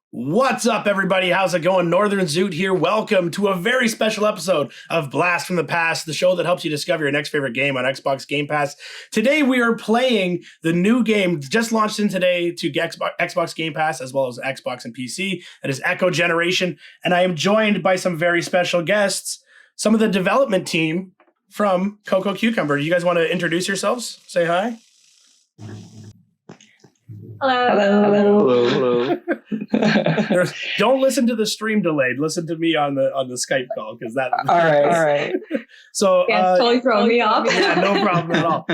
What's up, everybody? How's it going? Northern Zoot here. Welcome to a very special episode of Blast from the Past, the show that helps you discover your next favorite game on Xbox Game Pass. Today, we are playing the new game just launched in today to Xbox Game Pass, as well as Xbox and PC. That is Echo Generation. And I am joined by some very special guests, some of the development team from Cococucumber. Do you guys want to introduce yourselves? Say hi. Hello. Don't listen to the stream delayed. Listen to me on the Skype call because that. All right. So totally throwing me off. Yeah, no problem at all.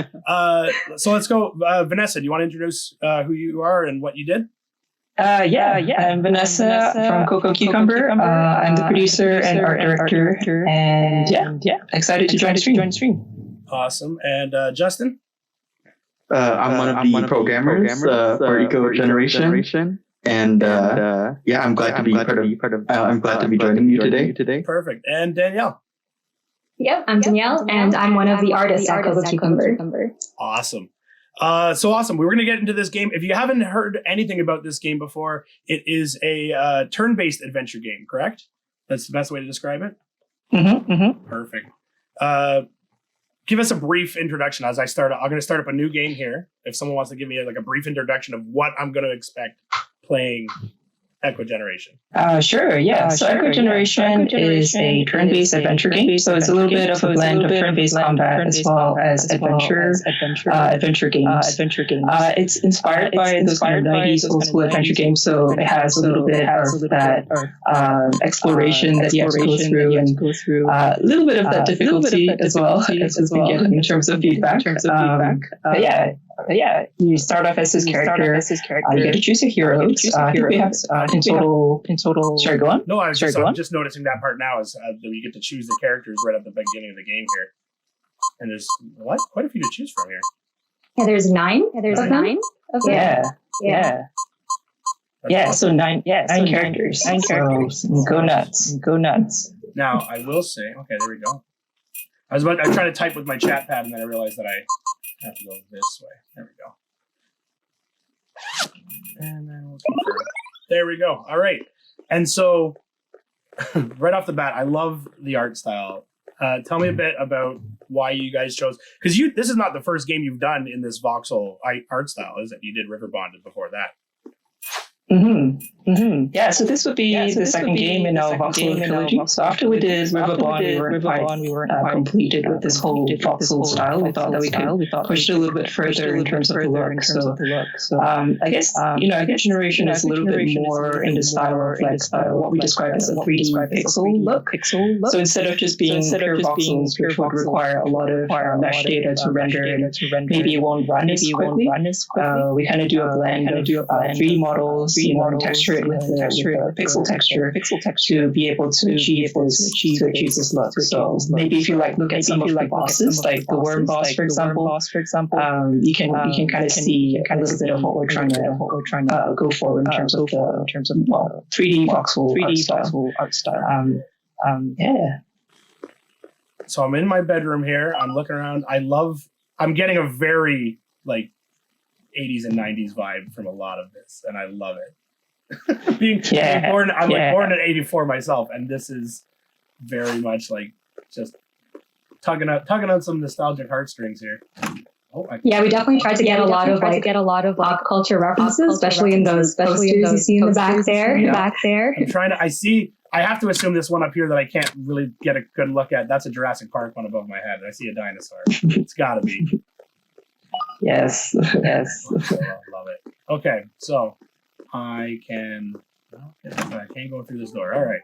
So let's go, Vanessa. Do you want to introduce who you are and what you did? I'm Vanessa from Cococucumber. I'm the producer and art director, and excited to join the stream. Awesome. And Justin. I'm one of the programmers for Eco Generation, and I'm glad to be part of. I'm glad to be joining you today. Perfect. And Danielle. Yep, I'm Danielle, and I'm one of the artists at Cococucumber. Awesome. So awesome. We were going to get into this game. If you haven't heard anything about this game before, it is a turn-based adventure game, correct? That's the best way to describe it? Mm-hmm. Perfect. Give us a brief introduction as I start. I'm going to start up a new game here. If someone wants to give me a brief introduction of what I'm going to expect playing Echo Generation. Sure. So Echo Generation is a turn-based adventure game. So it's a little bit of a blend of turn-based combat as well as adventure games. It's inspired by those kind of 90s old school adventure games. So it has a little bit of that exploration that you have to go through, and a little bit of that difficulty as well as we get in terms of feedback. You start off as this character. You get to choose your heroes. I think we have in total. Sorry, go on. No, I'm just noticing that part now is that we get to choose the characters right at the beginning of the game here. And there's quite a few to choose from here. Yeah, there's 9. There's 9. Okay. Yeah. So nine characters. So, go nuts. Now I will say, okay, there we go. I tried to type with my chat pad, and then I realized that I have to go this way. There we go. And then we'll confirm. There we go. All right. And so, right off the bat, I love the art style. Tell me a bit about why you guys chose, because this is not the first game you've done in this voxel art style, is it? You did River Bonded before that. Yeah, so this would be the second game in our voxel trilogy. So after we did River Bond, we weren't completed with this whole voxel style. We thought that we could push it a little bit further in terms of the look. So I guess Generation is a little bit more in the style of what we describe as a 3D pixel look. So instead of just being pure voxels, which would require a lot of mesh data to render, and maybe it won't run as quickly, we kind of do a blend of 3D models, texture it with the pixel texture to be able to achieve this look. So maybe if you look at some of the bosses, like the worm boss, for example, you can kind of see a little bit of what we're trying to go for in terms of 3D voxel art style. So I'm in my bedroom here. I'm looking around. I'm getting a very 80s and 90s vibe from a lot of this, and I love it. being born in 84 myself, and this is very much just tugging on some nostalgic heartstrings here. We definitely tried to get a lot of pop culture references, especially in those posters you see in the back there. I'm trying to. I have to assume this one up here that I can't really get a good look at. That's a Jurassic Park one above my head. I see a dinosaur. It's got to be. Yes. I love it. Okay, so I can't go through this door. All right.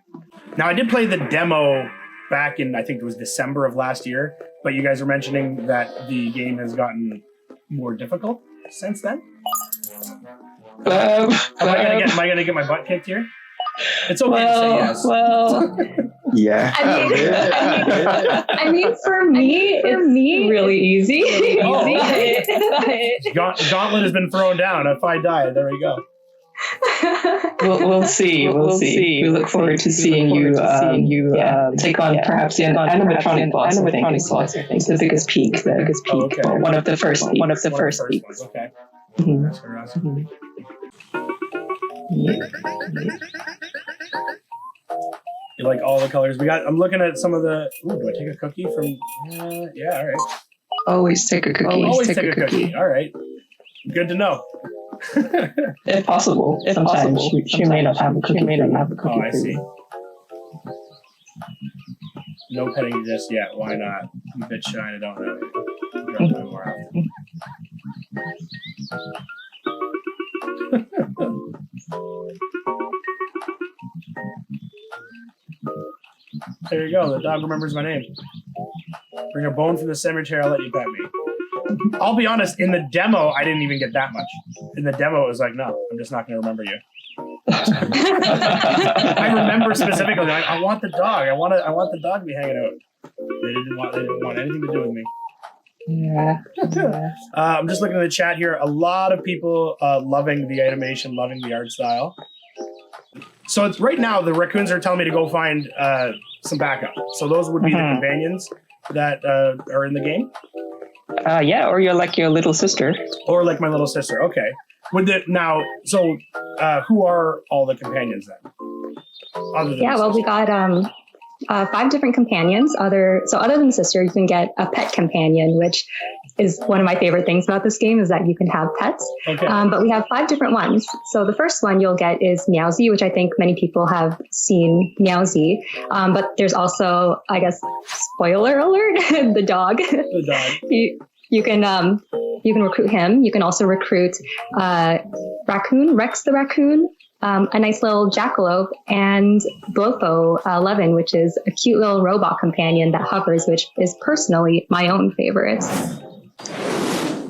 Now, I did play the demo back in, I think it was December of last year, but you guys were mentioning that the game has gotten more difficult since then. Am I gonna get my butt kicked here? It's okay to say yes. Yeah. I mean, for me, it's really easy. Gauntlet has been thrown down. If I die, there we go. We'll see. We look forward to seeing you take on perhaps the animatronic boss. I think is the biggest peak. Okay. One of the first peaks. Okay. Mm-hmm. Yeah. You like all the colors. I'm looking at some of the. Ooh, do I take a cookie from? Yeah. All right. Always take a cookie. Always take a cookie. All right. Good to know. If possible. Sometimes she may not have a cookie. Oh, I see. No petting just yet. Why not? I'm a bit shy and I don't really go more often. There you go. The dog remembers my name. Bring a bone from the cemetery. I'll let you pet me. I'll be honest. In the demo, I didn't even get that much. In the demo, it was like, no, I'm just not going to remember you. I remember specifically. Like, I want the dog. I want the dog to be hanging out. They didn't want anything to do with me. Yeah. I'm just looking at the chat here. A lot of people loving the animation, loving the art style. So it's right now the raccoons are telling me to go find some backup. So those would be the companions that are in the game. Yeah, or you're like your little sister. Or like my little sister. Okay. Who are all the companions then? We got 5 different companions. Other than sister, you can get a pet companion, which is one of my favorite things about this game, is that you can have pets. Okay. But we have 5 different ones. So the first one you'll get is Meowsy, which I think many people have seen Meowsy. But there's also, I guess, spoiler alert, the dog. The dog. You can recruit him. You can also recruit Raccoon, Rex the raccoon, a nice little jackalope, and Blofo 11, which is a cute little robot companion that hovers, which is personally my own favorite.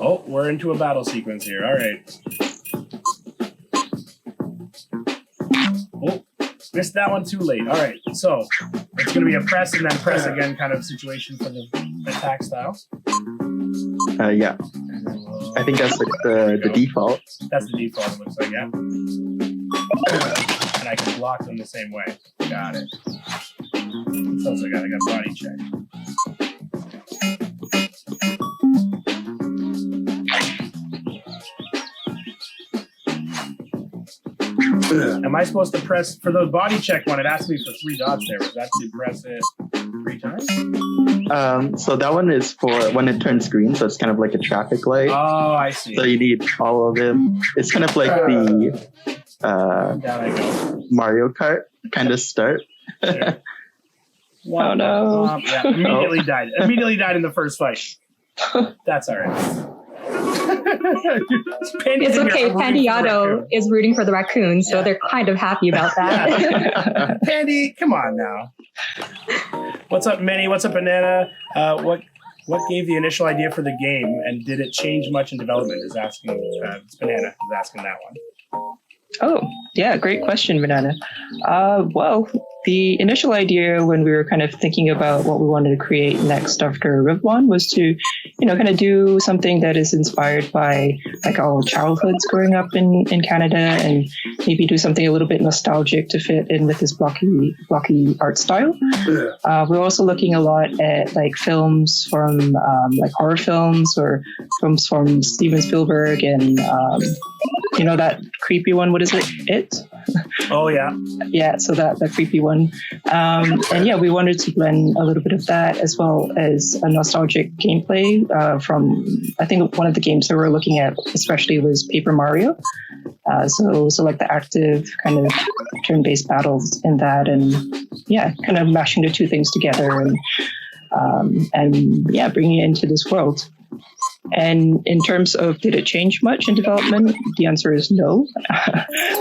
Oh, we're into a battle sequence here. All right. Oh, missed that one too late. All right, so it's going to be a press and then press again kind of situation for the attack style. Yeah. I think that's like the default. That's the default, it looks like, yeah. And I can block them the same way. Got it. What else I got? I got body check. Am I supposed to press for the body check one? It asked me for 3 dots there. Was that to press it 3 times? So that one is for when it turns green, so it's kind of like a traffic light. Oh, I see. So you need all of them. It's kind of like the Down I go. Mario Kart kind of start. Sure. Oh no. Yeah, immediately died. Immediately died in the first fight. That's all right. It's okay. Pandiato is rooting for the raccoon, so they're kind of happy about that. Yeah. Pandy, come on now. What's up, Minnie? What's up, Banana? What gave the initial idea for the game, and did it change much in development? Is asking. It's Banana is asking that one. Oh, yeah, great question, Banana. Well, the initial idea when we were kind of thinking about what we wanted to create next after Riv 1 was to, kind of do something that is inspired by like our childhoods growing up in Canada, and maybe do something a little bit nostalgic to fit in with this blocky art style. We're also looking a lot at like films from like horror films or films from Steven Spielberg and that creepy one. What is it? It? Oh yeah. Yeah. So that creepy one. And yeah, we wanted to blend a little bit of that as well as a nostalgic gameplay from, I think one of the games that we're looking at especially was Paper Mario. So like the active kind of turn-based battles in that, and yeah, kind of mashing the two things together and bringing it into this world. And in terms of did it change much in development, the answer is no.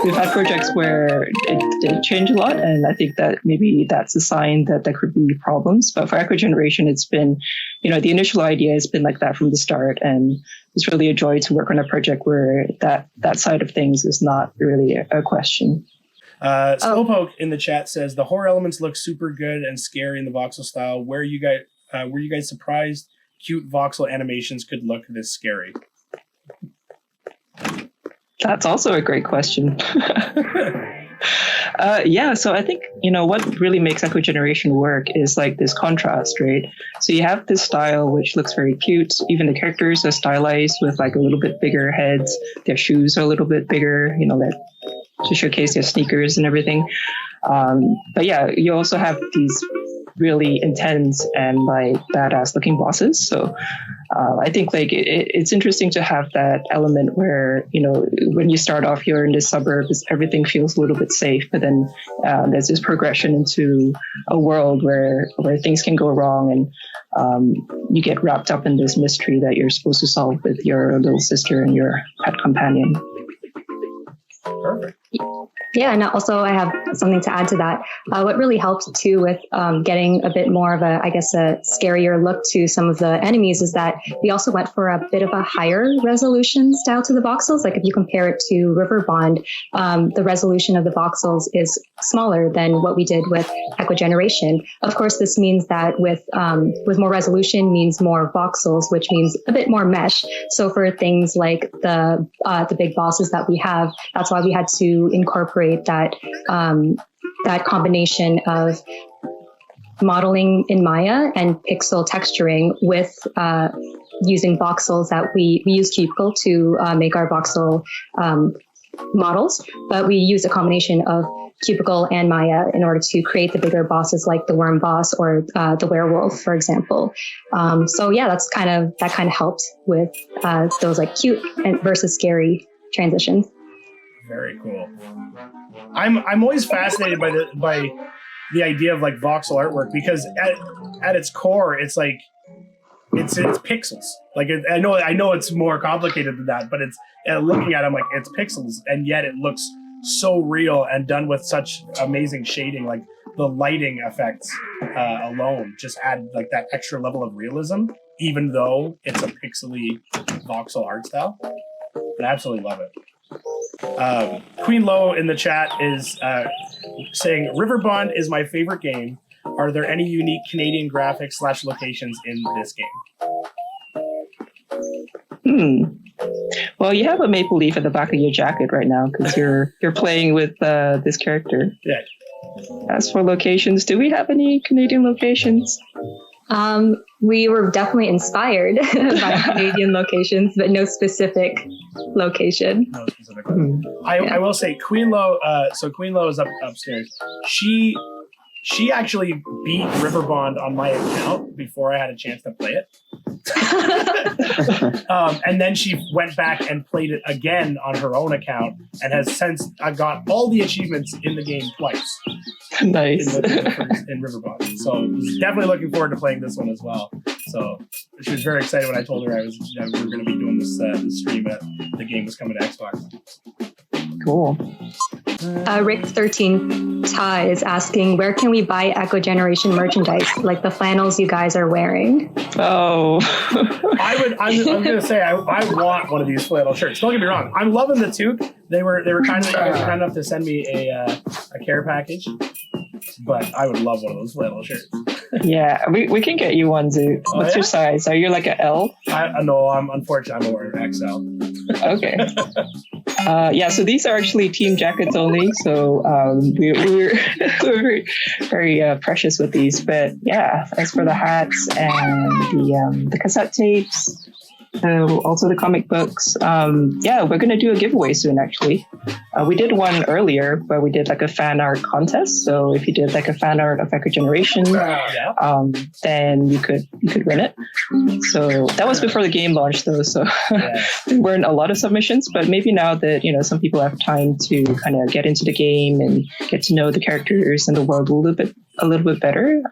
We've had projects where it did change a lot, and I think that maybe that's a sign that there could be problems. But for Echo Generation, it's been, the initial idea has been like that from the start, and it's really a joy to work on a project where that side of things is not really a question. Slowpoke in the chat says the horror elements look super good and scary in the voxel style. Were you guys surprised cute voxel animations could look this scary? That's also a great question. Yeah, so I think, what really makes Echo Generation work is like this contrast, right? So you have this style which looks very cute. Even the characters are stylized with like a little bit bigger heads. Their shoes are a little bit bigger, that to showcase their sneakers and everything. But yeah, you also have these really intense and like badass looking bosses. So I think like it's interesting to have that element where, when you start off, you're in the suburbs, everything feels a little bit safe, but then there's this progression into a world where things can go wrong, and you get wrapped up in this mystery that you're supposed to solve with your little sister and your pet companion. Perfect. Yeah, and also I have something to add to that. What really helped too with getting a bit more of a scarier look to some of the enemies is that we also went for a bit of a higher resolution style to the voxels. Like if you compare it to River Bond, the resolution of the voxels is smaller than what we did with Echo Generation. Of course, this means that with more resolution means more voxels, which means a bit more mesh. So for things like the big bosses that we have, that's why we had to incorporate that combination of modeling in Maya and pixel texturing with using voxels that we use Cubicle to make our voxel models, but we use a combination of Cubicle and Maya in order to create the bigger bosses like the worm boss or the werewolf, for example. So yeah, that kind of helped with those like cute and versus scary transitions. Very cool. I'm always fascinated by the idea of like voxel artwork, because at its core it's like it's pixels. Like I know it's more complicated than that, but it's looking at them like it's pixels, and yet it looks so real and done with such amazing shading. Like the lighting effects alone just add like that extra level of realism, even though it's a pixely voxel art style. I absolutely love it. Queen Lo in the chat is saying River Bond is my favorite game. Are there any unique Canadian graphics / locations in this game? Well, you have a maple leaf at the back of your jacket right now because you're playing with this character. Yeah. As for locations, do we have any Canadian locations? We were definitely inspired by Canadian locations, but no specific location. No specific one. I will say Queen Lo. So Queen Lo is upstairs. She actually beat River Bond on my account before I had a chance to play it. And then she went back and played it again on her own account and has since got all the achievements in the game twice. Nice. In River Bond. So I was definitely looking forward to playing this one as well. So she was very excited when I told her we were going to be doing this stream at the game was coming to Xbox. Cool. Rick 13 Ta is asking, where can we buy Echo Generation merchandise, like the flannels you guys are wearing? Oh. I'm going to say I want one of these flannel shirts. Don't get me wrong. I'm loving the toque. They were kind enough to send me a care package, but I would love one of those flannel shirts. Yeah, we can get you one, Zoot. What's your size? Are you like an L? No, unfortunately, I'm wearing XL. Okay. Yeah, so these are actually team jackets only, so we're very, very precious with these. But yeah, as for the hats and the cassette tapes, also the comic books, yeah, we're gonna do a giveaway soon. Actually, we did one earlier, but we did like a fan art contest. So if you did like a fan art of Echo Generation, then you could win it. So that was before the game launched, though. So there weren't a lot of submissions, but maybe now that some people have time to kind of get into the game and get to know the characters and the world a little bit better,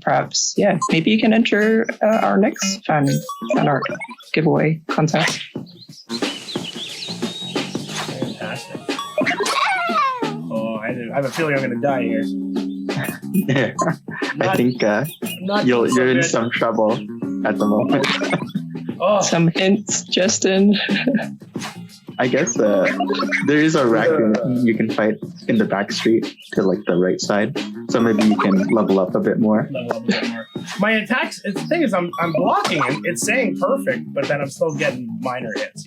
perhaps maybe you can enter our next fan art giveaway contest. Fantastic. Oh, I have a feeling I'm going to die here. Yeah, I think you're in some trouble at the moment. Some hints, Justin. I guess there is a raccoon you can fight in the back street to like the right side, so maybe you can level up a bit more. My attacks, the thing is, I'm blocking it. It's saying perfect, but then I'm still getting minor hits,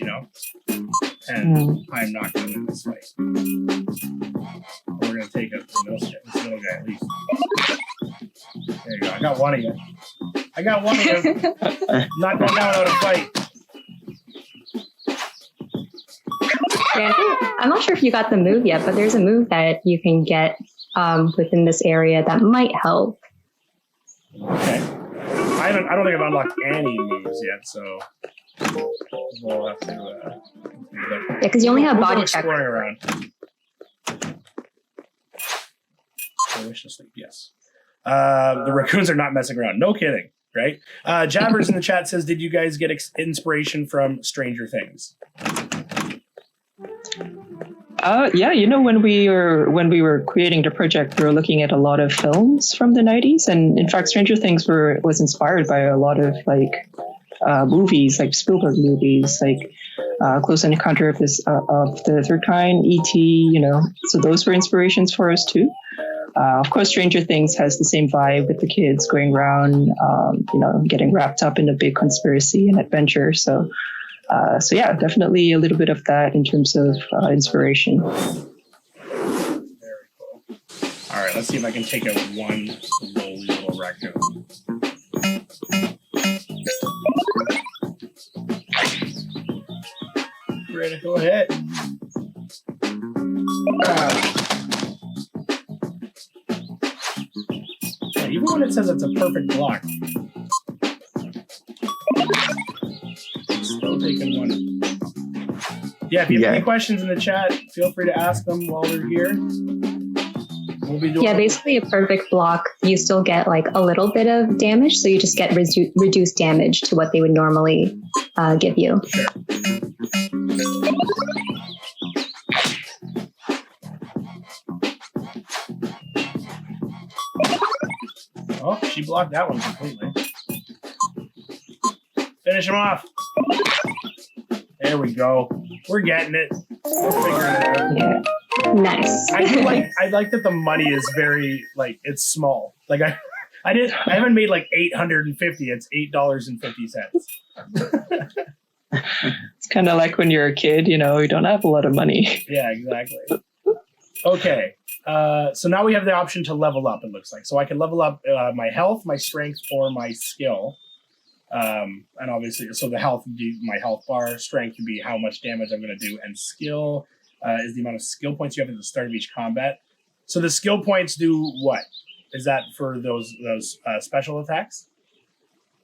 and I'm not going to win this fight. We're going to take out the this little guy at least. There you go. I got one of you. Not going down without a fight. Yeah, I'm not sure if you got the move yet, but there's a move that you can get within this area that might help. Okay. I don't think I've unlocked any moves yet, so we'll have to. Yeah, because you only have body check. Exploring around. I wish to sleep. Yes. The raccoons are not messing around. No kidding. Right? Jabbers in the chat says, "Did you guys get inspiration from Stranger Things?" Yeah, when we were creating the project, we were looking at a lot of films from the 90s, and in fact, Stranger Things was inspired by a lot of movies, like Spielberg movies, like Close Encounter of the Third Kind, E.T. So those were inspirations for us too. Of course, Stranger Things has the same vibe with the kids going around, getting wrapped up in a big conspiracy and adventure. So yeah, definitely a little bit of that in terms of inspiration. Very cool. All right, let's see if I can take out one lowly little raccoon. Ready, go ahead. Yeah, even when it says it's a perfect block. Still taking one. Yeah, if you have any questions in the chat, feel free to ask them while they're here. We'll be doing basically a perfect block. You still get a little bit of damage, so you just get reduced damage to what they would normally give you. Sure. Oh, she blocked that one completely. Finish him off. There we go. We're getting it. We're figuring it out. Yeah. Nice. I like that the money is very it's small. I haven't made 850. It's $8.50. It's kind of like when you're a kid, you don't have a lot of money. Yeah, exactly. Okay. So now we have the option to level up, it looks like. So I can level up my health, my strength, or my skill. And obviously, so the health would be my health bar, strength would be how much damage I'm going to do, and skill is the amount of skill points you have at the start of each combat. So the skill points do what? Is that for those special attacks?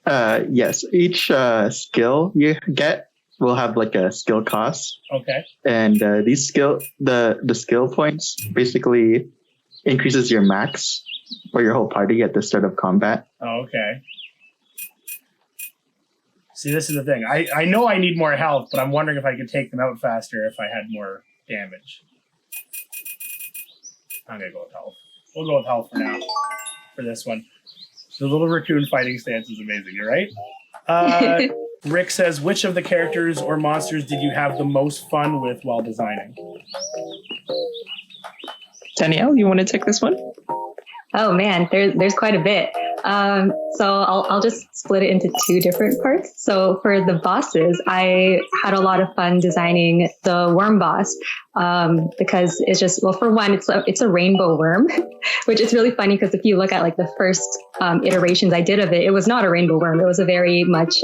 Yes. Each skill you get will have a skill cost. Okay. And these the skill points basically increases your max for your whole party at the start of combat. Oh, okay. See, this is the thing. I know I need more health, but I'm wondering if I could take them out faster if I had more damage. I'm going to go with health. We'll go with health for now, for this one. The little raccoon fighting stance is amazing, you're right? Rick says, which of the characters or monsters did you have the most fun with while designing? Danielle, you want to take this one? Oh man, there's quite a bit. So I'll just split it into two different parts. So for the bosses, I had a lot of fun designing the worm boss because it's just, well, for one, it's a rainbow worm, which is really funny because if you look at the first iterations I did of it, it was not a rainbow worm. It was a very much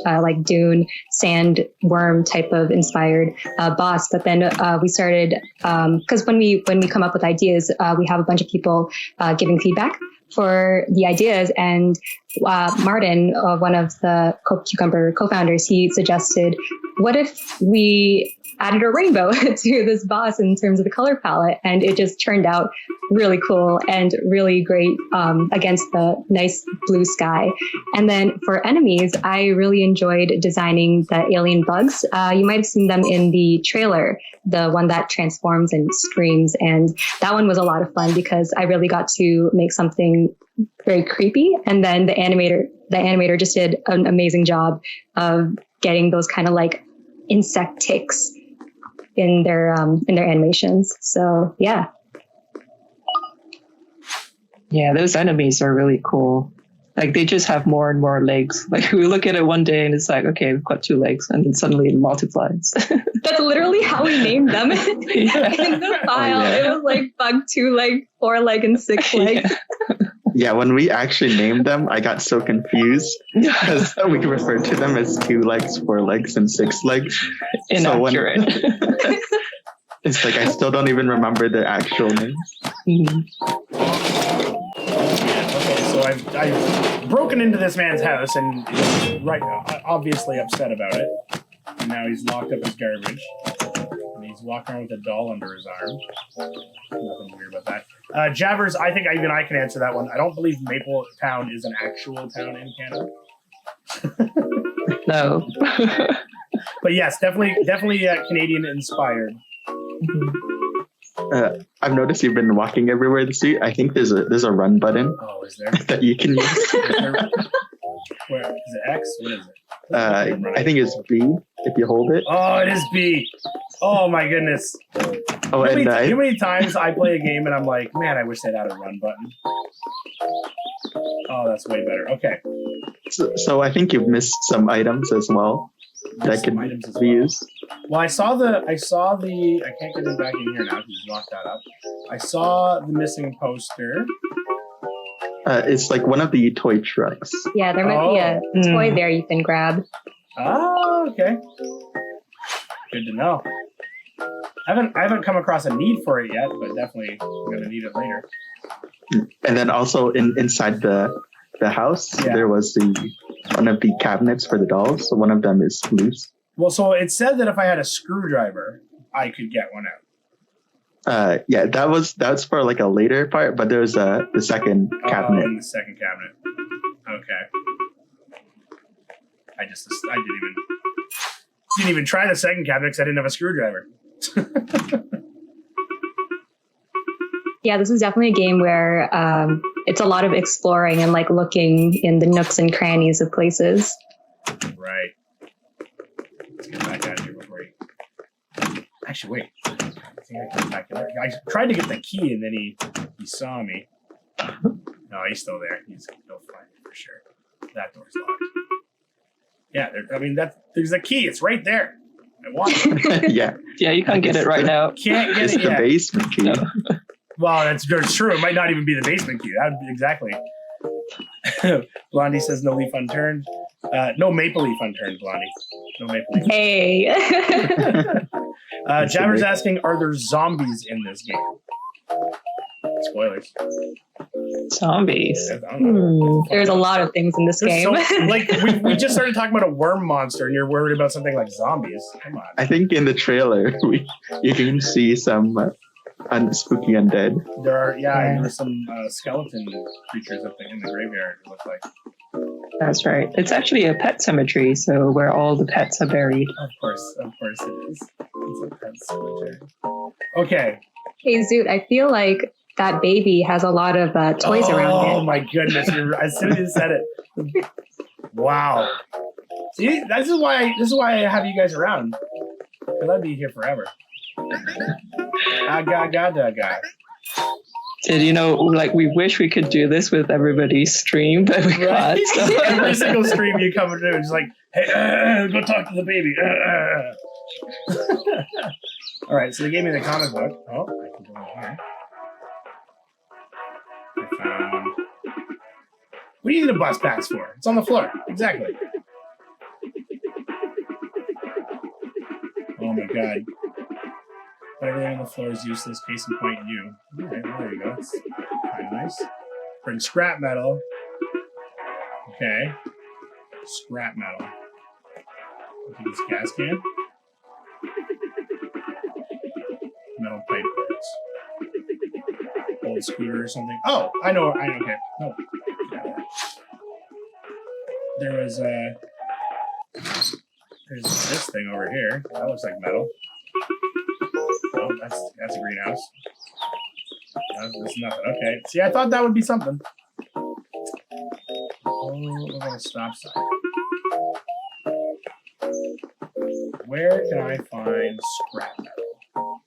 Dune sand worm type of inspired boss. But then we started because when we come up with ideas, we have a bunch of people giving feedback for the ideas, and Martin, one of the Cococucumber co-founders, he suggested, what if we added a rainbow to this boss in terms of the color palette? And it just turned out really cool and really great against the nice blue sky. And then for enemies, I really enjoyed designing the alien bugs. You might have seen them in the trailer, the one that transforms and screams. And that one was a lot of fun because I really got to make something very creepy. And then the animator just did an amazing job of getting those kind of insect ticks in their animations. So yeah. Yeah, those enemies are really cool. Like they just have more and more legs. Like we look at it one day and it's like, okay, we've got 2 legs, and then suddenly it multiplies. That's literally how we named them. Yeah. In the file, it was like bug 2 leg, 4 leg, and 6 leg. Yeah, when we actually named them, I got so confused because we refer to them as 2 legs, 4 legs, and 6 legs. Inaccurate. It's like I still don't even remember their actual names. Okay, so I've broken into this man's house and he's obviously upset about it. And now he's locked up his garbage. And he's walking around with a doll under his arm. Nothing weird about that. Javers, I think even I can answer that one. I don't believe Maple Town is an actual town in Canada. No. But yes, definitely Canadian inspired. I've noticed you've been walking everywhere this week. I think there's a run button. Oh, is there? That you can use. Where is it? X? What is it? I think it's B if you hold it. Oh, it is B. Oh my goodness. Oh, you know how many times I play a game and I'm like, man, I wish they'd had a run button. Oh, that's way better. Okay. So I think you've missed some items as well that could be used. Well, I saw the. I can't get it back in here now because you locked that up. I saw the missing poster. It's like one of the toy trucks. Yeah, there might be a toy there you can grab. Oh, okay. Good to know. I haven't come across a need for it yet, but definitely I'm gonna need it later. And then also inside the house, there was one of the cabinets for the dolls. So one of them is loose. Well, so it said that if I had a screwdriver, I could get one out. Yeah, that's for like a later part, but there's the second cabinet. In the second cabinet. Okay. I didn't even try the second cabinet because I didn't have a screwdriver. Yeah, this is definitely a game where it's a lot of exploring and like looking in the nooks and crannies of places. Right. Let's get back out of here before he... Actually, wait. I think I can back in there. I tried to get the key and then he saw me. No, he's still there. He'll find me for sure. That door's locked. Yeah, there's a key. It's right there. I want it. Yeah, you can't get it right now. Can't get it's it the yet. basement key. No. Well, that's true. It might not even be the basement key. Exactly. Blondie says no leaf unturned. No maple leaf unturned, Blondie. No maple leaf. Hey. Jabber's asking, are there zombies in this game? Spoilers. Zombies. There's a lot of things in this game. We just started talking about a worm monster, and you're worried about something like zombies. Come on. I think in the trailer you can see some spooky undead. There are some skeleton creatures up in the graveyard. It looks like. That's right. It's actually a pet cemetery, so where all the pets are buried. Of course it is. It's a pet cemetery. Okay. Hey Zoot, I feel like that baby has a lot of toys around it. Oh my goodness! As soon as you said it, wow. See, this is why I have you guys around. Because I'd be here forever. I got. Did we wish we could do this with everybody's stream, but we can't. So. Every single stream you come into, it's like, hey, go talk to the baby. All right, so they gave me the comic book. Oh, I can go in here. I found. What do you need a bus pass for? It's on the floor. Exactly. Oh my god. Everything on the floor is useless. Case in point, you. All right, well, there you go. That's kind of nice. Bring scrap metal. Okay. Scrap metal. Look at this gas can. Metal pipe parts. Old scooter or something. Oh, I know. Okay. No. There's this thing over here. That looks like metal. Oh, that's a greenhouse. That's nothing. Okay. See, I thought that would be something. Oh, look at a stop sign. Where can I find scrap metal?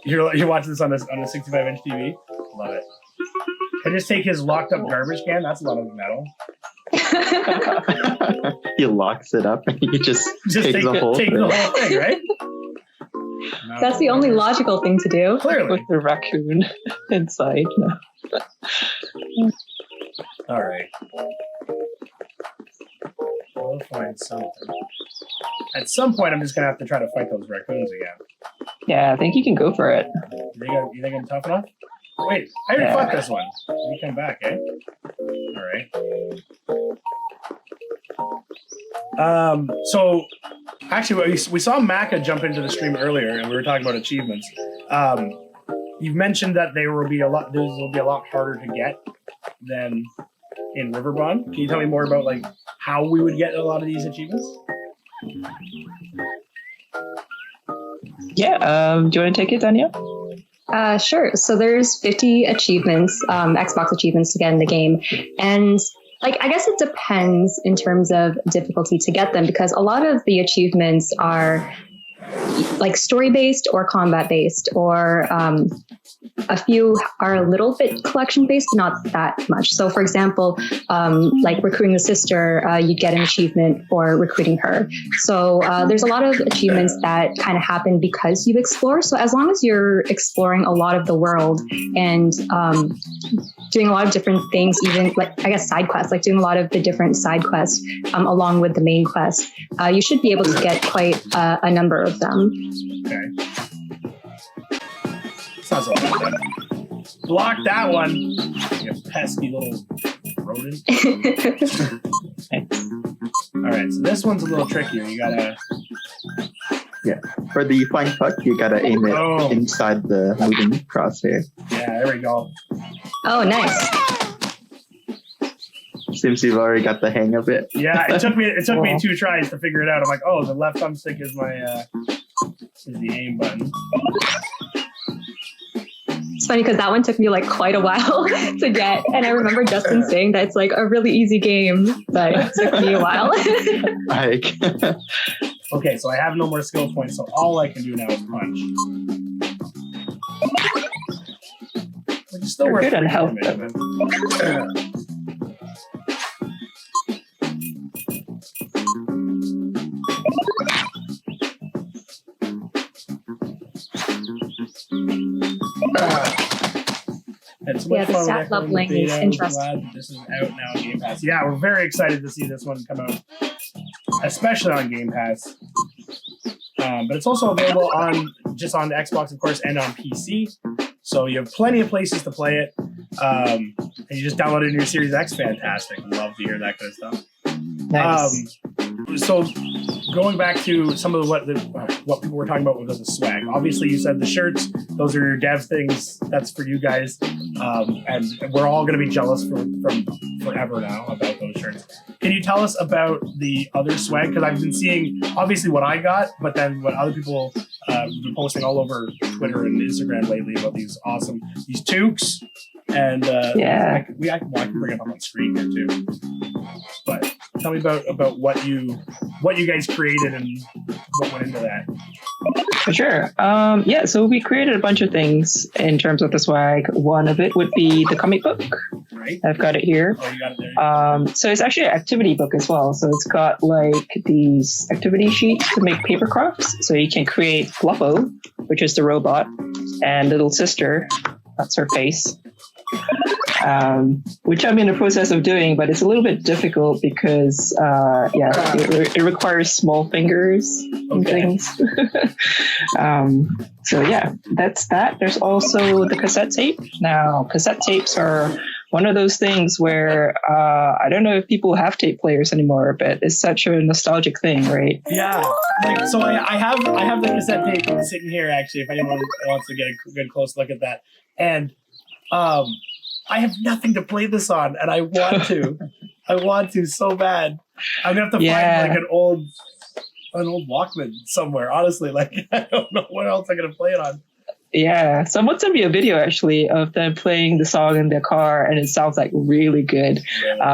You're watching this on a 65-inch TV. Love it. Can I just take his locked up garbage can? That's a lot of metal. He locks it up and he just takes the whole thing, right? That's the only logical thing to do. Clearly. With the raccoon inside. No. All right. We'll find something. At some point, I'm just going to have to try to fight those raccoons again. Yeah, I think you can go for it. You think I'm tough enough? Wait, I already fought this one. You come back, eh? All right. So, actually, we saw Macca jump into the stream earlier, and we were talking about achievements. You've mentioned that those will be a lot harder to get than in Riverbond. Can you tell me more about like how we would get a lot of these achievements? Yeah. Do you want to take it, Danielle? Sure. So there's 50 achievements, Xbox achievements to get in the game. And like, I guess it depends in terms of difficulty to get them, because a lot of the achievements are like story-based or combat-based, or a few are a little bit collection-based, but not that much. So, for example, like recruiting the sister, you get an achievement for recruiting her. So there's a lot of achievements that kind of happen because you explore. So as long as you're exploring a lot of the world and doing a lot of different things, even like, I guess, side quests, like doing a lot of the different side quests along with the main quest, you should be able to get quite a number of them. Okay. Sounds so bad. Block that one, you pesky little rodent. All right, so this one's a little trickier. You gotta... Yeah, for the flying puck, you gotta aim it inside the moving crosshair. Yeah, there we go. Oh, nice. Seems you've already got the hang of it. Yeah, it took me 2 tries to figure it out. I'm like, oh, the left thumbstick is my is the aim button. It's funny because that one took me like quite a while to get, and I remember Justin saying that it's like a really easy game, but it took me a while. Okay, so I have no more skill points, so all I can do now is punch. Which is still You're worth good on health. So much fun stat with leveling the is beta. interesting. I'm glad this is out now on Game Pass. Yeah, we're very excited to see this one come out, especially on Game Pass. But it's also available on the Xbox, of course, and on PC. So you have plenty of places to play it. And you just download it in your Series X. Fantastic. Love to hear that kind of stuff. Nice. So going back to some of what people were talking about with the swag. Obviously, you said the shirts; those are your dev things. That's for you guys, and we're all going to be jealous from forever now about those shirts. Can you tell us about the other swag? Because I've been seeing obviously what I got, but then what other people have been posting all over Twitter and Instagram lately about these toques. And I can bring it up on screen here too. But tell me about what you guys created and what went into that. For sure. So we created a bunch of things in terms of the swag. One of it would be the comic book. Right. I've got it here. Oh, you got it there. So it's actually an activity book as well. So it's got like these activity sheets to make paper crafts. So you can create Floppo, which is the robot, and little sister, that's her face. Which I'm in the process of doing, but it's a little bit difficult because, it requires small fingers and things. So yeah, that's that. There's also the cassette tape. Now, cassette tapes are one of those things where I don't know if people have tape players anymore, but it's such a nostalgic thing, right? Yeah. So I have the cassette tape sitting here actually. If anyone wants to get a good close look at that, and I have nothing to play this on, and I want to. I want to so bad. I'm gonna have to find like an old Walkman somewhere. Honestly, like I don't know what else I'm gonna play it on. Yeah, someone sent me a video actually of them playing the song in their car, and it sounds like really good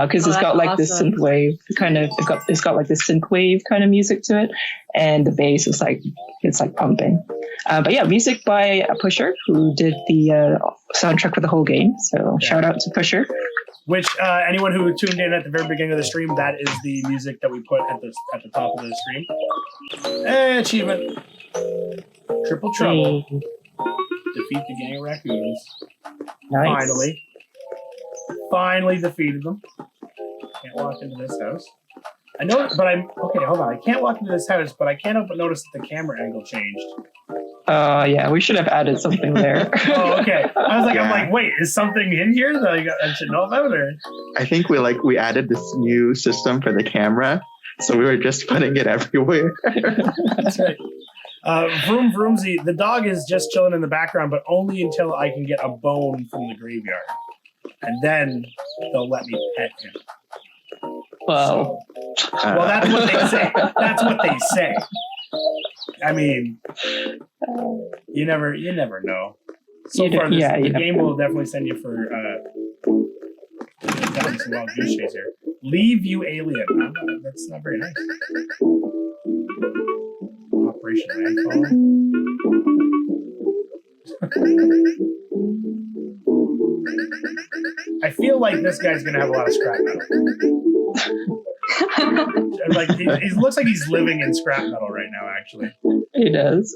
because it's got like this synth wave kind of. It's got like this synth wave kind of music to it, and the bass is like it's like pumping. But yeah, music by Pusher, who did the soundtrack for the whole game. So shout out to Pusher. Which anyone who tuned in at the very beginning of the stream, that is the music that we put at the top of the stream. Hey, achievement! Triple trouble. Hey. Defeat the gang of raccoons. Nice. Finally defeated them. Can't walk into this house. I know, but okay. Hold on. I can't walk into this house, but I can't help but notice that the camera angle changed. Yeah, we should have added something there. Oh, okay. I was like, I'm like, wait, is something in here that I should know about? Or I think we added this new system for the camera, so we were just putting it everywhere. That's right. Vroom Vroomsy, the dog is just chilling in the background, but only until I can get a bone from the graveyard. And then they'll let me pet him. Wow. Well, that's what they say. That's what they say. I mean, you never know. So far, the game will definitely send you for some wild goose chase here. Leave you alien. That's not very nice. Operation Landfall. I feel like this guy's gonna have a lot of scrap metal. Like he looks like he's living in scrap metal right now. Actually, he does.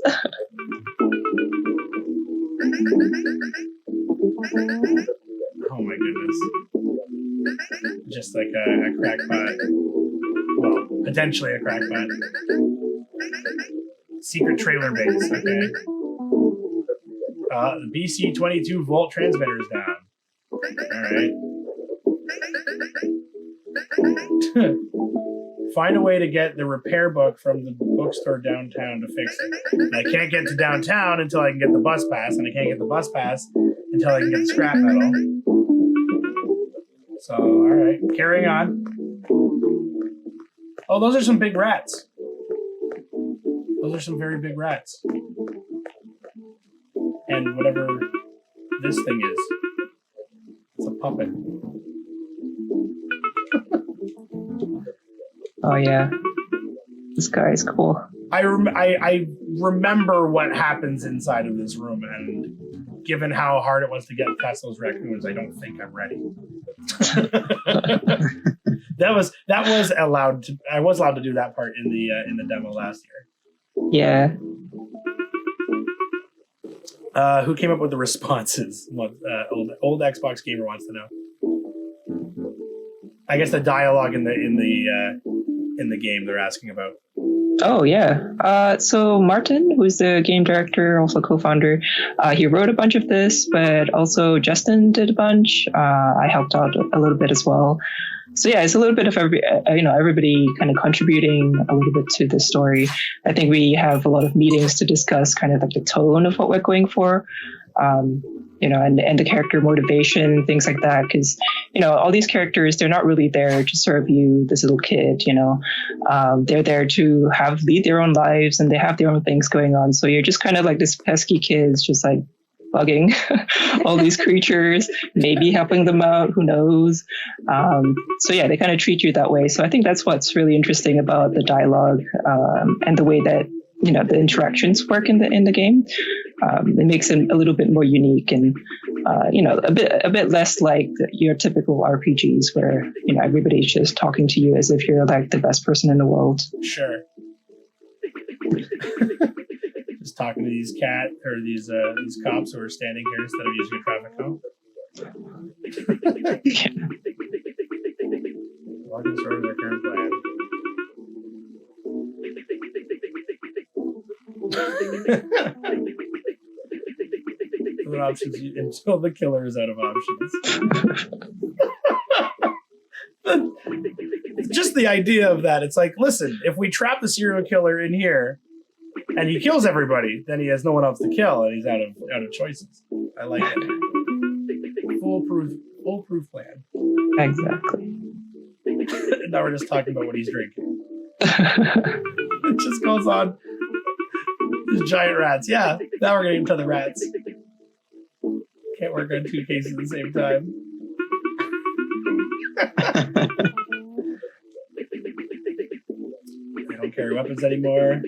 Oh my goodness! Just like a crackpot. Well, potentially a crackpot. Secret trailer base. Okay. The BC 22 volt transmitter is down. All right. Find a way to get the repair book from the bookstore downtown to fix it. And I can't get to downtown until I can get the bus pass, and I can't get the bus pass until I can get the scrap metal. So, all right, carrying on. Oh, those are some big rats. Those are some very big rats. And whatever this thing is, it's a puppet. Oh yeah, this guy is cool. I remember what happens inside of this room, and given how hard it was to get past those raccoons, I don't think I'm ready. That was allowed to. I was allowed to do that part in the demo last year. Yeah. Who came up with the responses? What old Xbox gamer wants to know. I guess the dialogue in the game they're asking about. Oh yeah. So Martin, who's the game director, also co-founder, he wrote a bunch of this, but also Justin did a bunch. I helped out a little bit as well. So yeah, it's a little bit of everybody kind of contributing a little bit to the story. I think we have a lot of meetings to discuss kind of like the tone of what we're going for. And the character motivation, things like that. Because, all these characters, they're not really there to serve you, this little kid, they're there to lead their own lives, and they have their own things going on. So you're just kind of like this pesky kids, just like bugging all these creatures, maybe helping them out, who knows. So yeah, they kind of treat you that way. So I think that's what's really interesting about the dialogue and the way that the interactions work in the game. It makes it a little bit more unique and a bit less like your typical RPGs where everybody's just talking to you as if you're like the best person in the world. Sure. Just talking to these these cops who are standing here instead of using a traffic cone. Walking sort of their current plan. Options until the killer is out of options. Just the idea of that. It's like, listen, if we trap the serial killer in here and he kills everybody, then he has no one else to kill and he's out of choices. I like it. Foolproof plan. Exactly. Now we're just talking about what he's drinking. It just goes on. Giant rats. Yeah, now we're getting to the rats. Can't work on 2 cases at the same time. They don't carry weapons anymore.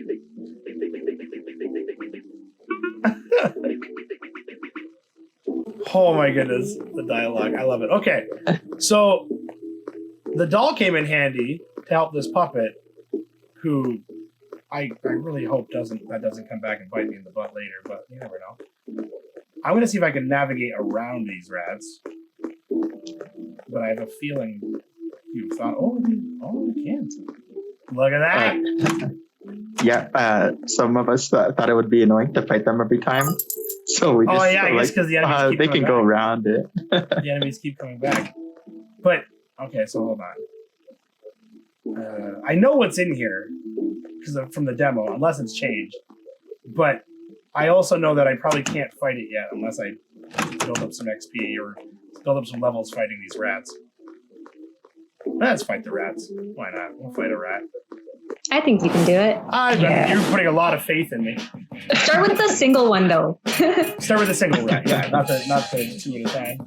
Oh my goodness, the dialogue. I love it. Okay, so the doll came in handy to help this puppet, who I really hope doesn't come back and bite me in the butt later, but you never know. I'm gonna see if I can navigate around these rats, but I have a feeling you thought, we can't. Look at that. Some of us thought it would be annoying to fight them every time, so we just I guess because the enemies keep they coming can go back. around it. The enemies keep coming back. But okay, so hold on. I know what's in here because from the demo, unless it's changed. But I also know that I probably can't fight it yet unless I build up some XP or build up some levels fighting these rats. Let's fight the rats. Why not? We'll fight a rat. I think you can do it. You're putting a lot of faith in me. Start with the single one, though. Start with a single rat. Yeah, not the 2 at a time.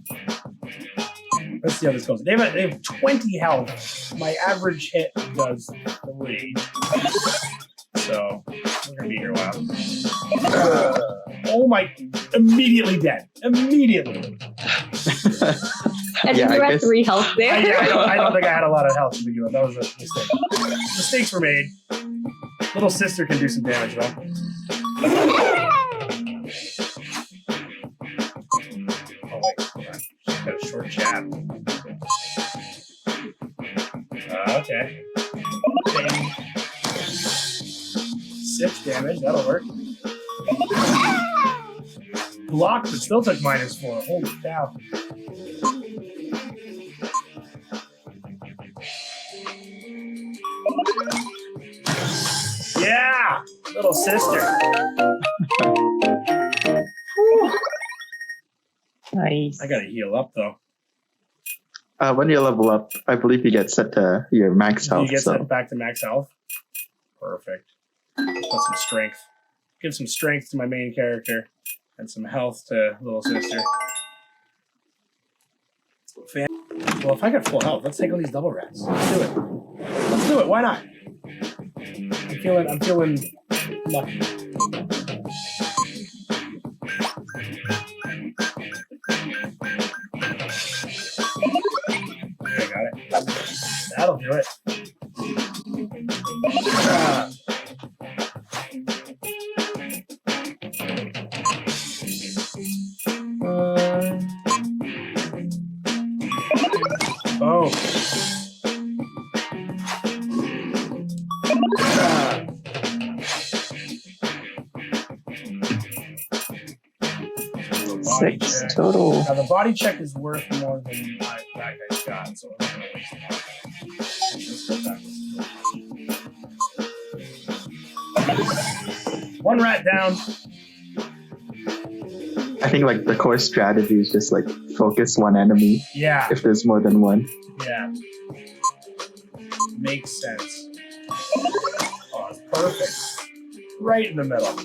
Let's see how this goes. They have 20 health. My average hit does 3. So we're gonna be here a while. Oh my! Immediately dead. Immediately. And you were at 3 health there. I don't think I had a lot of health to begin with. That was a mistake. Mistakes were made. Little sister can do some damage though. Oh wait, hold on. She's got a short jab. Okay. 6 damage, that'll work. Blocked, but still took -4. Holy cow. Yeah! Little sister. Nice. I gotta heal up though. When you level up, I believe you get set to your max health. You get set back to max health. Perfect. Put some strength. Give some strength to my main character and some health to little sister. Well, if I got full health, let's take on these double rats. Let's do it. Let's do it. Why not? I'm feeling lucky. Okay, I got it. That'll do it. Oh. Six total. Now the body check is worth more than that guy's got, so I'm gonna waste more. One rat down. I think like the core strategy is just like focus one enemy. Yeah. If there's more than one. Yeah. Makes sense. Oh, it's perfect. Right in the middle.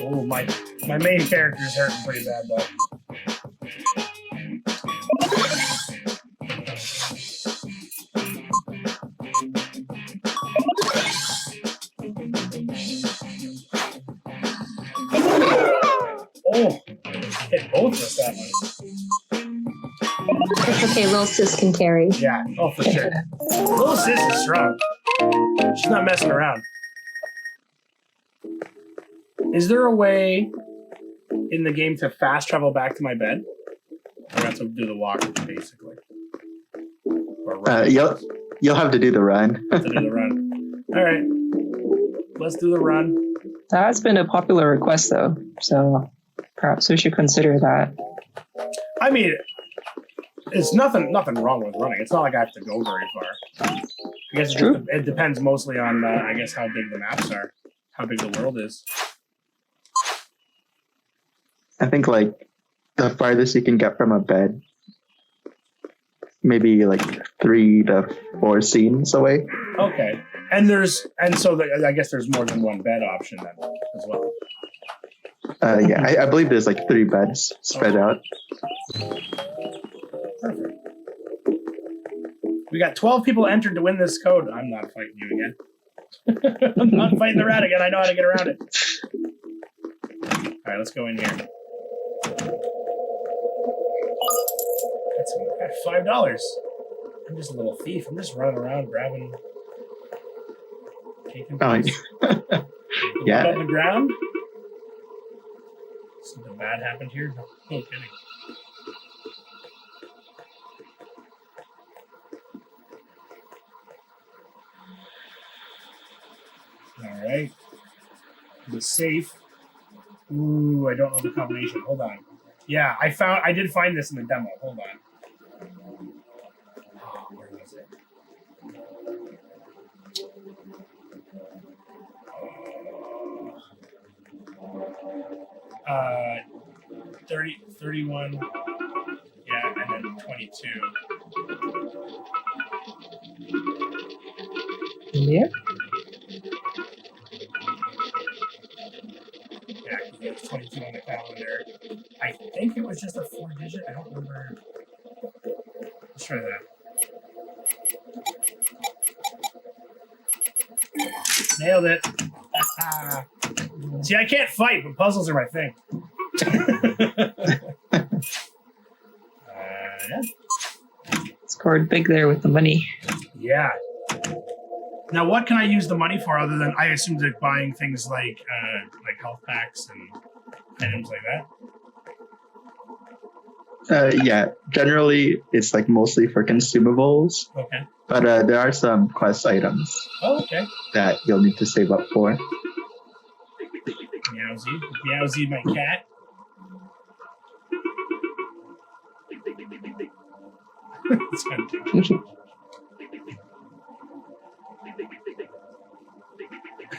Oh, my main character is hurting pretty bad though. Oh, hit both of us that one. It's okay, little sis can carry. Yeah, oh for sure. Little sis is strong. She's not messing around. Is there a way in the game to fast travel back to my bed? I have to do the walk, basically. Or run. You'll have to do the run. Have to do the run. All right, let's do the run. That has been a popular request, though, so perhaps we should consider that. I mean, it's nothing wrong with running. It's not like I have to go very far. I guess it depends mostly on, I guess, how big the maps are, how big the world is. I think like the farthest you can get from a bed, maybe like 3 to 4 scenes away. Okay. I guess there's more than one bed option then as well. Yeah, I believe there's like 3 beds spread out. Perfect. We got 12 people entered to win this code. I'm not fighting you again. I'm not fighting the rat again. I know how to get around it. All right, let's go in here. That's $5. I'm just a little thief. I'm just running around grabbing, taking things. Yeah. On the ground. Something bad happened here? No kidding. All right. The safe. Ooh, I don't know the combination. Hold on. Yeah, I did find this in the demo. Hold on. Oh, where was it? 30, 31, yeah, and then 22. Yeah. Yeah, there's 22 on the calendar. I think it was just a 4-digit. I don't remember. Let's try that. Nailed it. See, I can't fight, but puzzles are my thing. Yeah. Scored big there with the money. Yeah. Now, what can I use the money for other than I assume like buying things like health packs and items like that? Yeah, generally it's like mostly for consumables. Okay. But there are some quest items. Oh, okay. That you'll need to save up for. Meowsy, my cat. It's fantastic.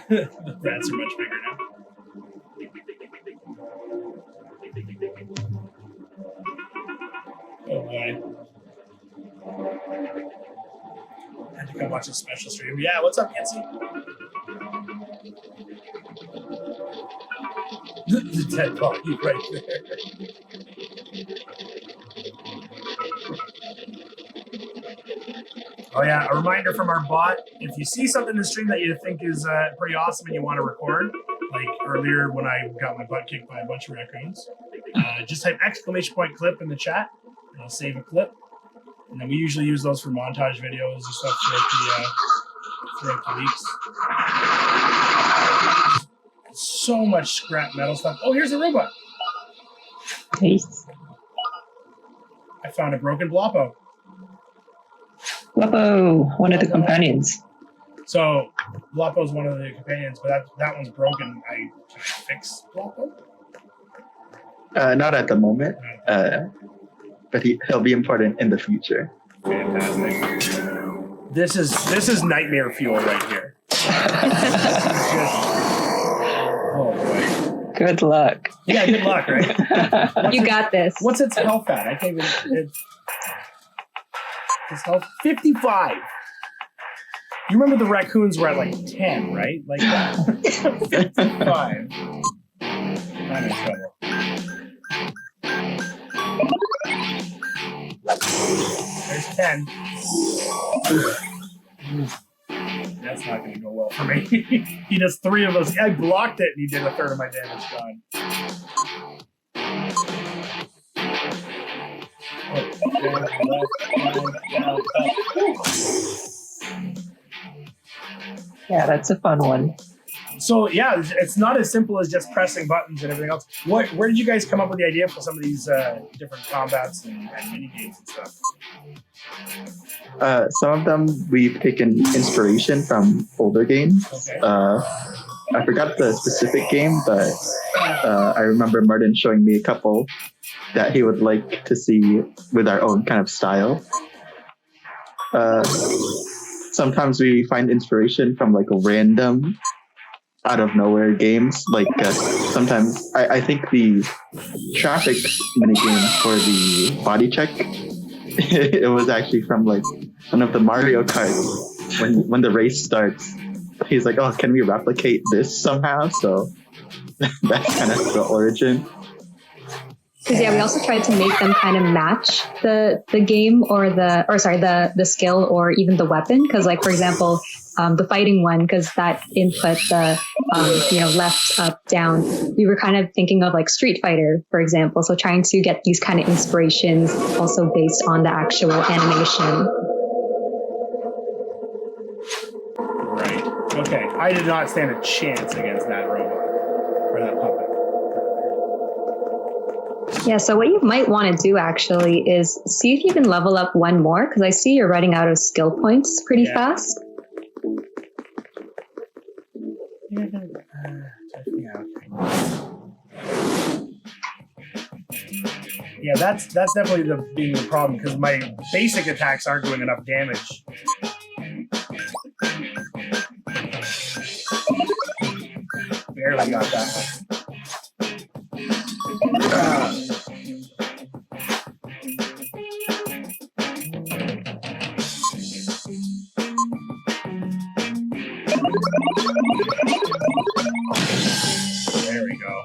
The rats are much bigger now. Oh boy. I had to come watch a special stream. Yeah, what's up, Yancy? The dead body right there. Oh yeah, a reminder from our bot, if you see something in the stream that you think is pretty awesome and you want to record, like earlier when I got my butt kicked by a bunch of raccoons, just type !clip in the chat, and I'll save a clip. And then we usually use those for montage videos and stuff throughout the weeks. So much scrap metal stuff. Oh, here's a robot. Nice. I found a broken Bloppo. Bloppo, one of the companions. So Bloppo's one of the companions, but that one's broken. Can I fix Bloppo? Not at the moment, but he'll be important in the future. Fantastic. This is nightmare fuel right here. Oh boy. Good luck. Yeah, good luck, right? You got this. What's its health at? I can't even. Its health 55. You remember the raccoons were at like 10, right? Like that. 55. I'm in trouble. There's 10. That's not going to go well for me. He does 3 of those. I blocked it and he did a third of my damage. Gone. Yeah, that's a fun one. So yeah, it's not as simple as just pressing buttons and everything else. Where did you guys come up with the idea for some of these different combats and mini games and stuff? Some of them we've taken inspiration from older games. Okay. I forgot the specific game, but I remember Martin showing me a couple that he would like to see with our own kind of style. Sometimes we find inspiration from like a random out of nowhere games. Like sometimes I think the traffic minigame for the body check, it was actually from like one of the Mario Kart when the race starts, he's like, "Oh, can we replicate this somehow?" So that's kind of the origin. Because we also tried to make them kind of match the game or the skill or even the weapon. Because like for example, the fighting one, because that input the left, up, down, we were kind of thinking of like Street Fighter, for example. So trying to get these kind of inspirations also based on the actual animation. Right. Okay. I did not stand a chance against that robot or that puppet. Yeah, so what you might want to do actually is see if you can level up one more, because I see you're running out of skill points pretty fast. Yeah, that's definitely being the problem, because my basic attacks aren't doing enough damage. Barely got that one. There we go.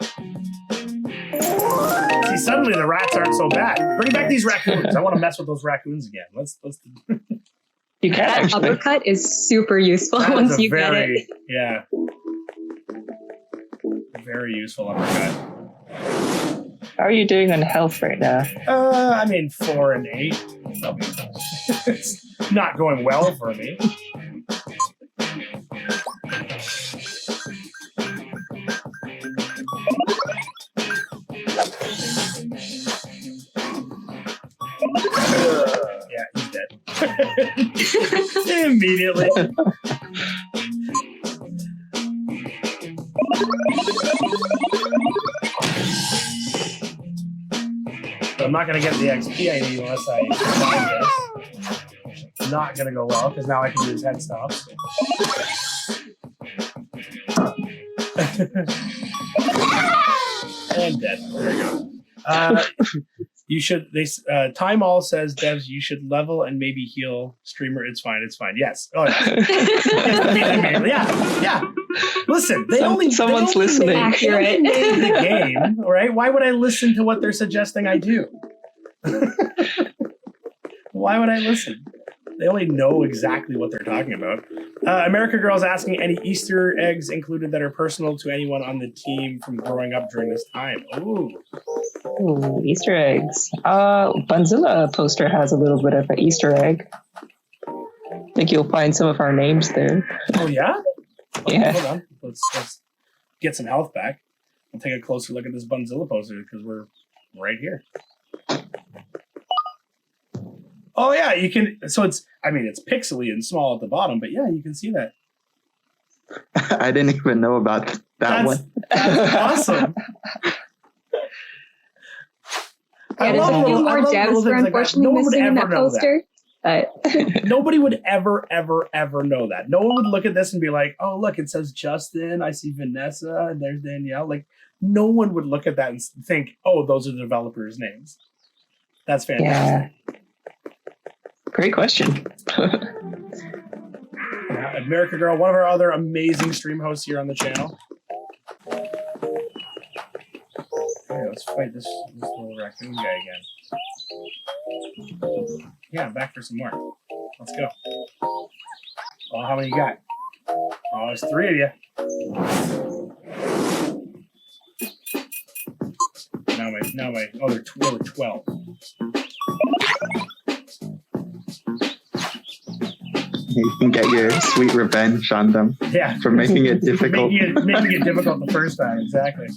See, suddenly the rats aren't so bad. Bring back these raccoons. I want to mess with those raccoons again. Let's. You can that actually. uppercut is super useful once you get it. Yeah. Very useful uppercut. How are you doing on health right now? I mean, 4 and 8. It's not going well for me. Yeah, he's dead. Immediately. I'm not going to get the XP I need unless I find this. It's not going to go well, because now I can do his head stops. And dead. There we go. You should. Time All says, Devs, you should level and maybe heal streamer. It's fine. Yes. Oh, yeah. Yeah. Listen, someone's listening. Accurate. Made the game, right? Why would I listen to what they're suggesting I do? Why would I listen? They only know exactly what they're talking about. America Girl's asking, any Easter eggs included that are personal to anyone on the team from growing up during this time? Ooh, Easter eggs. Bunzilla poster has a little bit of an Easter egg. I think you'll find some of our names there. Oh, yeah? Okay, Yeah. hold on. Let's get some health back. We'll take a closer look at this Bunzilla poster, because we're right here. Oh yeah, you can. So it's pixely and small at the bottom, but yeah, you can see that. I didn't even know about that one. That's awesome. Yeah, there's a few more devs who are unfortunately missing in that poster. But nobody would ever know that. No one would look at this and be like, "Oh, look, it says Justin. I see Vanessa, and there's Danielle." Like, no one would look at that and think, "Oh, those are the developers' names." That's fantastic. Yeah. Great question. America Girl, one of our other amazing stream hosts here on the channel. Okay, let's fight this little raccoon guy again. Yeah, I'm back for some more. Let's go. Oh, how many you got? Oh, there's 3 of you. Now my, oh, they're 12. You can get your sweet revenge on them. Yeah. For making it difficult. making it difficult the first time, exactly.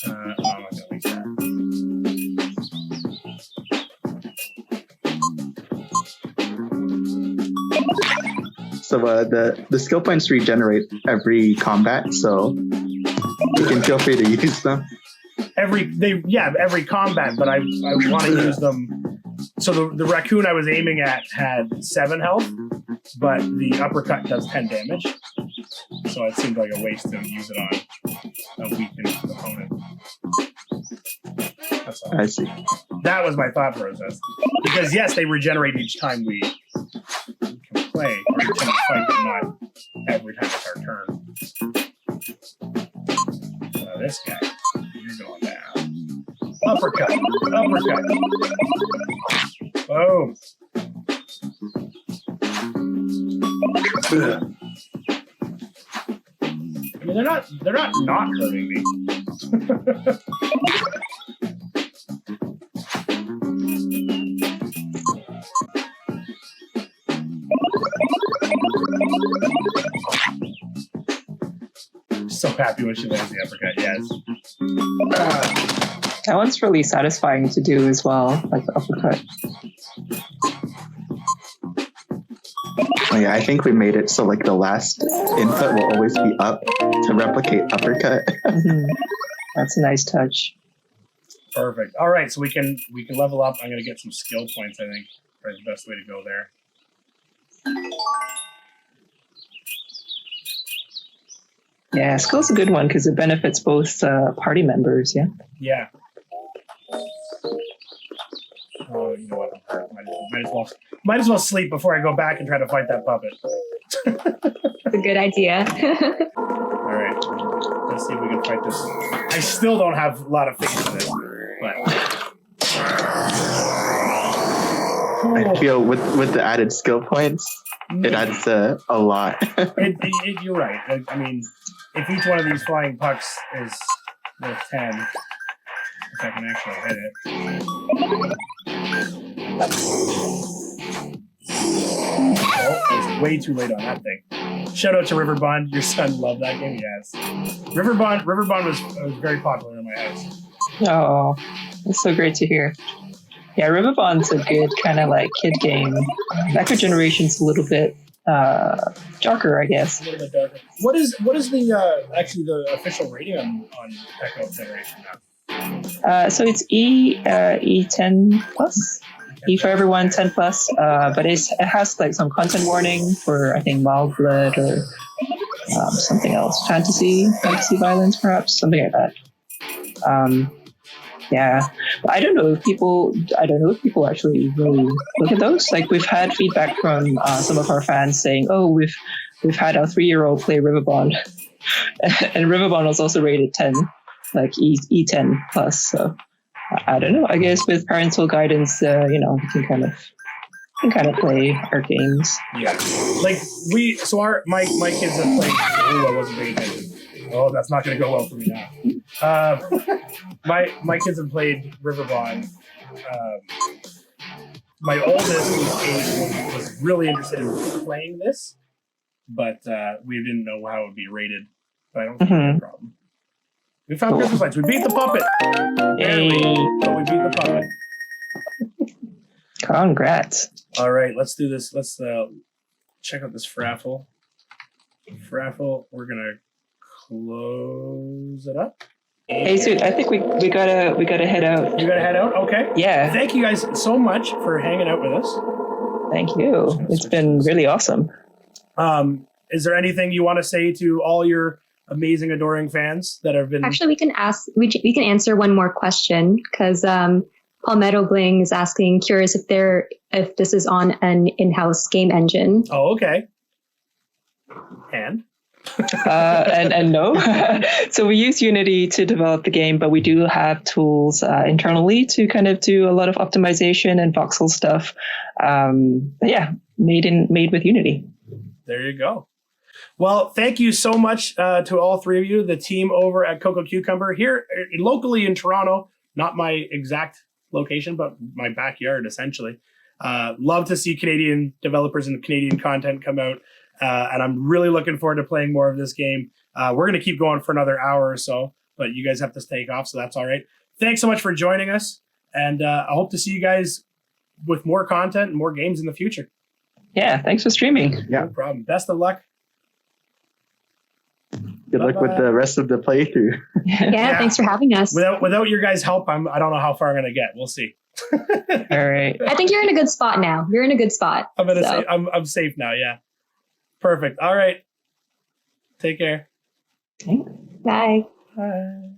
I'm not gonna leave that. So the skill points regenerate every combat, so you can feel free to use them. Every combat, but I want to use them. So the raccoon I was aiming at had 7 health, but the uppercut does 10 damage. So it seemed like a waste to use it on a weakened opponent. That's all. I see. That was my thought process. Because yes, they regenerate each time we. Come play, or each time we fight, but not every time it's our turn. This guy, you're going down. Uppercut, uppercut. Boom. I mean, they're not hurting me. So happy when she lands the uppercut, yes. That one's really satisfying to do as well, like the uppercut. Oh yeah, I think we made it so like the last input will always be up to replicate uppercut. That's a nice touch. Perfect. All right, so we can level up. I'm gonna get some skill points. I think probably the best way to go there. Yeah, skill's a good one because it benefits both party members. Yeah. Yeah. Oh, you know what? Might as well sleep before I go back and try to fight that puppet. It's a good idea. All right, let's see if we can fight this. I still don't have a lot of faith in it, but I feel with the added skill points, it adds a lot. You're right. I mean, if each one of these flying pucks is worth 10, if I can actually hit it. Oh, it's way too late on that thing. Shout out to Riverbond. Your son loved that game. Yes, Riverbond was very popular in my house. Oh, that's so great to hear. Yeah, Riverbond's a good kind of like kid game. Echo Generation's a little bit darker, I guess. A little bit darker. What is the actually the official rating on Echo Generation now? So it's E10 plus. E for everyone, 10 plus. But it has like some content warning for I think mild blood or something else, fantasy violence, perhaps something like that. Yeah, but I don't know if people actually really look at those. Like we've had feedback from some of our fans saying, "Oh, we've had our 3-year-old play Riverbond," and Riverbond was also rated 10, like E10 plus. So I don't know. I guess with parental guidance, we can kind of play our games. Yeah, like my kids have played. Oh, I wasn't paying attention. Oh, that's not going to go well for me now. My kids have played Riverbond. My oldest was really interested in playing this, but we didn't know how it would be rated. But I don't think that's a problem. We found Christmas lights. We beat the puppet. Barely, but we beat the puppet. Congrats. All right, let's do this. Let's check out this Fraffle. We're going to close it up. Hey, Suit, I think we gotta head out. You gotta head out? Okay. Yeah. Thank you guys so much for hanging out with us. Thank you. It's been really awesome. Is there anything you want to say to all your amazing, adoring fans that have been? Actually, we can answer one more question because Palmetto Bling is asking, curious if this is on an in-house game engine. Oh, okay. And no. So we use Unity to develop the game, but we do have tools internally to kind of do a lot of optimization and voxel stuff. But yeah, made with Unity. There you go. Well, thank you so much to all three of you, the team over at Cococucumber here locally in Toronto, not my exact location, but my backyard, essentially. Love to see Canadian developers and Canadian content come out. And I'm really looking forward to playing more of this game. We're going to keep going for another hour or so, but you guys have to take off, so that's all right. Thanks so much for joining us, and I hope to see you guys with more content and more games in the future. Yeah, thanks for streaming. Yeah. No problem. Best of luck. Good luck with the rest of the playthrough. Yeah, thanks for having us. Without your guys' help, I don't know how far I'm going to get. We'll see. All right. I think you're in a good spot now. You're in a good spot. I'm going to say I'm safe now. Yeah. Perfect. All right. Take care. Bye. Bye.